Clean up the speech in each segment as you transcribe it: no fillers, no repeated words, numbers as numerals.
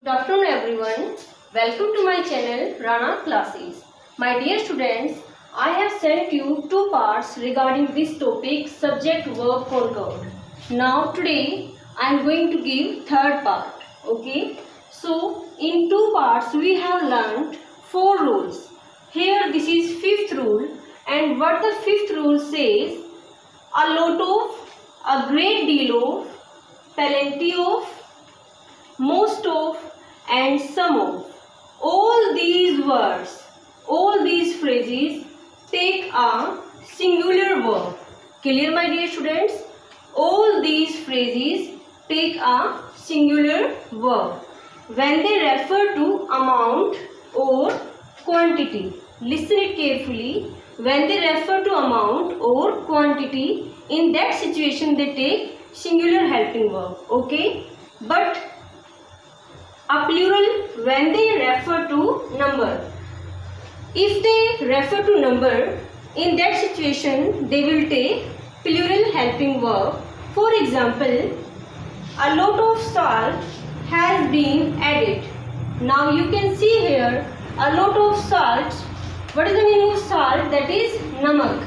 Good afternoon everyone. Welcome to my channel Rana Classes. My dear students, I have sent you two parts regarding this topic subject verb concord. Now today I am going to give third part. Okay. So in two parts we have learnt four rules. Here this is fifth rule, and what the fifth rule says: a lot of, a great deal of, plenty of, most of and some of. All these words, all these phrases take a singular verb. Clear my dear students? All these phrases take a singular verb when they refer to amount or quantity. Listen it carefully. When they refer to amount or quantity, in that situation they take singular helping verb. Okay? But a plural when they refer to number. If they refer to number, in that situation they will take plural helping verb. For example, a lot of salt has been added. Now you can see here a lot of salt. What is the meaning of salt? That is नमक.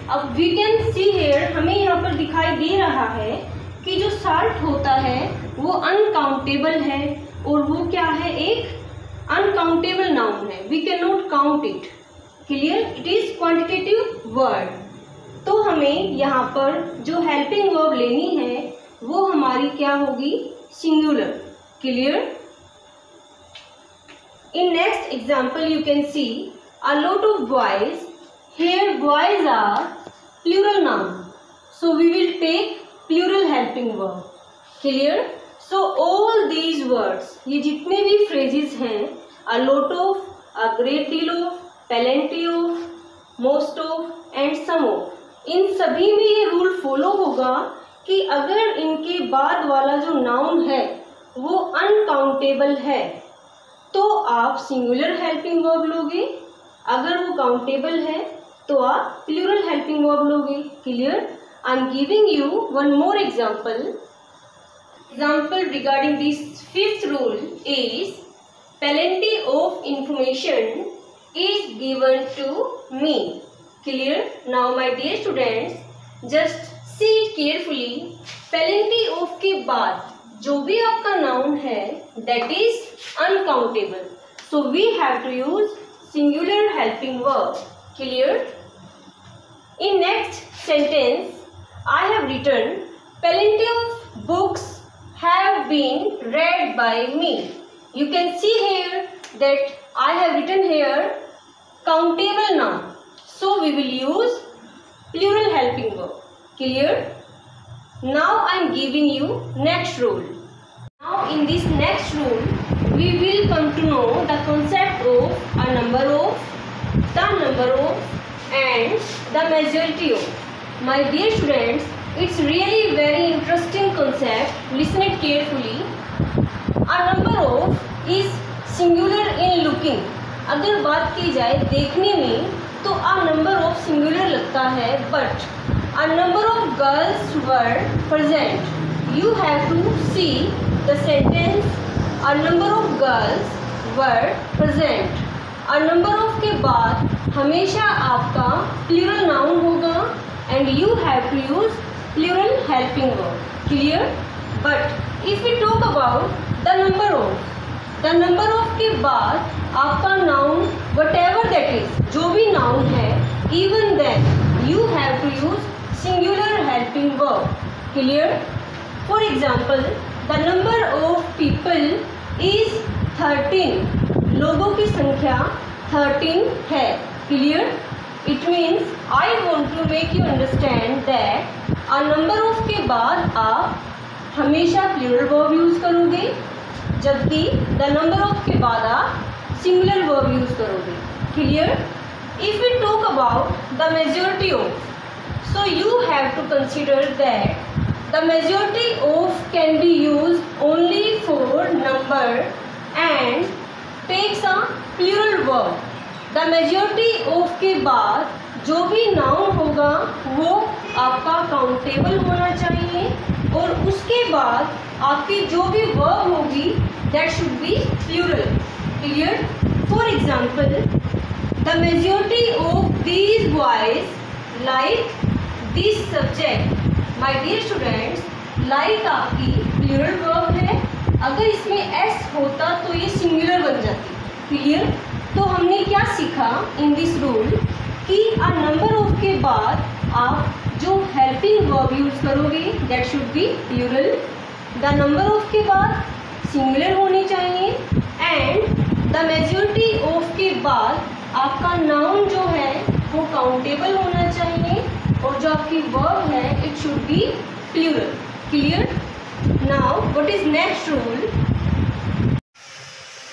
अब we can see here, हमें यहाँ पर दिखाई दे रहा है कि जो salt होता है वो uncountable है, और वो क्या है? एक uncountable noun है. We cannot count it. Clear? It is quantitative word. तो हमें यहाँ पर जो helping verb लेनी है वो हमारी क्या होगी? Singular. Clear? In next example you can see a lot of boys. Here boys are plural noun. So we will take plural helping verb. Clear? So all these words, ये जितने भी phrases हैं, a lot of, a great deal of, plenty of, most of and some of, इन सभी में ये rule follow होगा कि अगर इनके बाद वाला जो noun है वो uncountable है तो आप singular helping verb लोगे, अगर वो countable है तो आप plural helping verb लोगे. Clear? I am giving you one more example. Example regarding this fifth rule is plenty of information is given to me. Clear? Now my dear students, just see it carefully. Plenty of के बाद जो भी आपका noun है that is uncountable. So we have to use singular helping verb. Clear? In next sentence I have written plenty of books have been read by me. You can see here that I have written here countable noun. So we will use plural helping verb. Clear? Now I am giving you next rule. Now in this next rule we will come to know the concept of a number of, the number of and the majority of. My dear students, it's really very interesting concept. Listen it carefully. A number of is singular in looking. अगर बात की जाए देखने में तो a number of singular लगता है, but a number of girls were present. You have to see the sentence. A number of girls were present. A number of के बाद हमेशा आपका plural noun होगा and you have to use plural helping verb. Clear? But if we talk about the number of के बाद आपका noun whatever that is, जो भी noun है, even then you have to use singular helping verb. Clear? For example, the number of people is 13. लोगों की संख्या 13 है. Clear? It means I want to make you understand that a number of के बाद आप हमेशा plural verb use करोगे, जबकि the number of के बाद आप singular verb use करोगे. Clear? If we talk about the majority of, so you have to consider that the majority of can be used only for number and takes a plural verb. The majority of के बाद जो भी noun होगा वो आपका countable होना चाहिए, और उसके बाद आपकी जो भी वर्ब होगी that should be plural. Clear? For example, the majority of these boys like this subject. My dear students, like आपकी प्लूरल वर्ब है। अगर इसमें एस होता तो ये सिंगुलर बन जाती। क्लियर? तो हमने क्या सीखा इन दिस रूल कि अ नंबर ऑफ के बाद आप जो हेल्पिंग वर्ब यूज करोगे that should be plural. The number of के बाद सिंगुलर होनी चाहिए, एंड द मेजॉरिटी ऑफ के बाद आपका नाउन जो है वो काउंटेबल होना चाहिए, और जो आपकी वर्ब है it should be plural. Clear? Now what is next rule?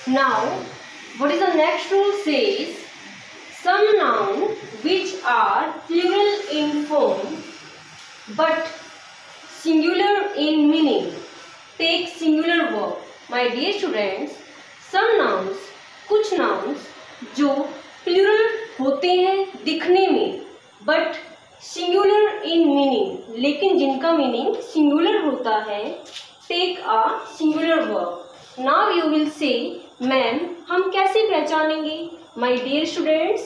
Now what is the next rule says, some noun which are plural in form but singular in meaning take singular verb. My dear students, some nouns, कुछ nouns जो plural होते हैं दिखने में but singular in meaning, लेकिन जिनका meaning singular होता है, take a singular verb. Now you will say, ma'am हम कैसे पहचानेंगे? My dear students,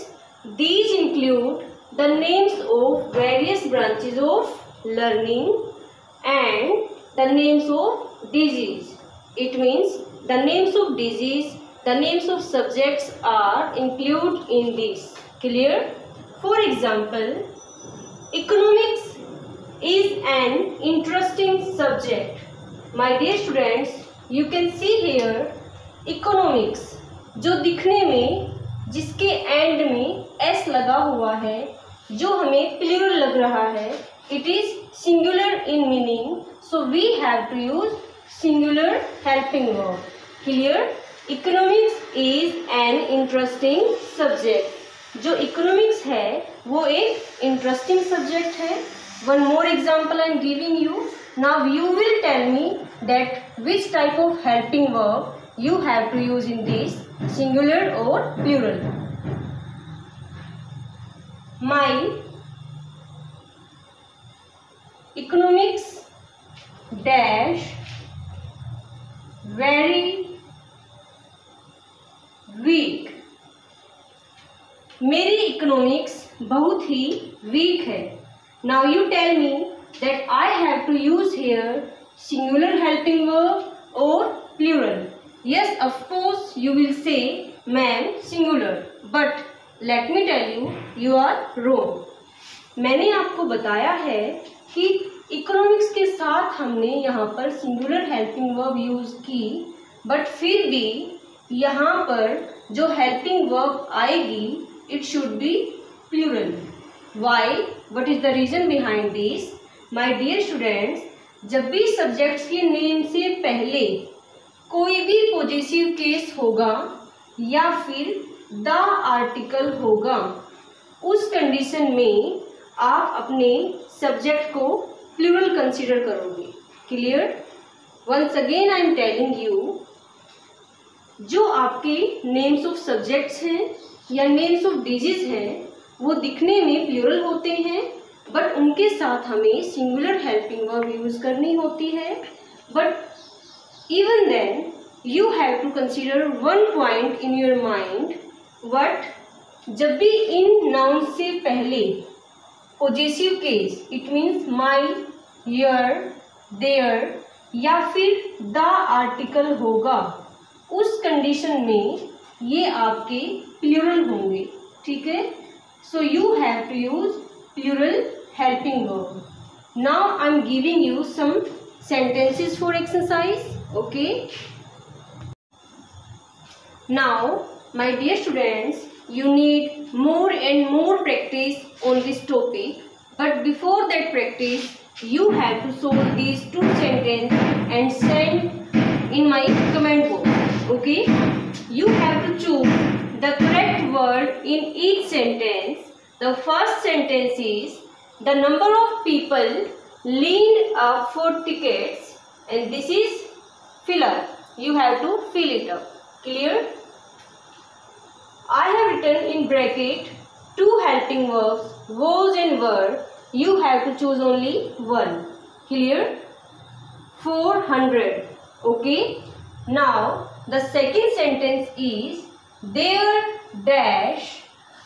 these include the names of various branches of learning and the names of disease. It means the names of disease, the names of subjects are include in this. Clear? For example, economics is an interesting subject. My dear students, you can see here economics जो दिखने में जिसके and में S लगा हुआ है, जो हमें प्लूरल लग रहा है, it is singular in meaning, so we have to use singular helping verb. Clear? Economics is an interesting subject. जो इकोनॉमिक्स है वो एक इंटरेस्टिंग सब्जेक्ट है। One more example I am giving you. Now you will tell me that which type of helping verb you have to use in this, singular or plural. My economics dash very weak. मेरी economics बहुत ही week है। Now you tell me that I have to use here singular helping verb or plural. Yes, of course you will say, ma'am, singular, but let me tell you, you are wrong. मैंने आपको बताया है कि economics के साथ हमने यहाँ पर सिंगुलर हेल्पिंग वर्ब यूज की, बट फिर भी यहाँ पर जो हेल्पिंग वर्ब आएगी it should be plural. Why? What is the reason behind this? My dear students, जब भी सब्जेक्ट्स के नेम से पहले कोई भी पॉजेसिव केस होगा या फिर द आर्टिकल होगा, उस कंडीशन में आप अपने सब्जेक्ट को प्लूरल कंसीडर करोगे। Clear? Once again I am telling you, जो आपके नेम्स ऑफ सब्जेक्ट्स हैं या नेम्स ऑफ डिजीज हैं वो दिखने में प्लूरल होते हैं, बट उनके साथ हमें सिंगुलर हेल्पिंग वर्ब यूज करनी होती है। But even then you have to consider one point in your mind, what? जब भी इन नाउन से पहले possessive case, it means my, your, their या फिर द आर्टिकल होगा, उस कंडीशन में ये आपके प्लूरल होंगे। ठीक है? So you have to use plural helping verb. Now I am giving you some sentences for exercise. Okay. Now my dear students, you need more and more practice on this topic. But before that practice, you have to solve these two sentences and send in my comment box. Okay. You have to choose the correct word in each sentence. The first sentence is, the number of people lined up for tickets, and this is fill up. You have to fill it up. Clear? I have written in bracket two helping verbs, was and were. You have to choose only one. Clear? 400. Okay. Now the second sentence is there dash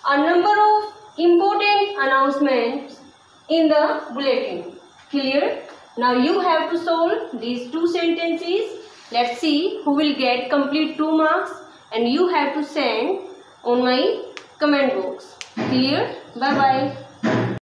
a number of important announcements in the bulletin. Clear? Now you have to solve these two sentences. Let's see who will get complete 2 marks, and you have to send on my comment box. Clear? Bye bye.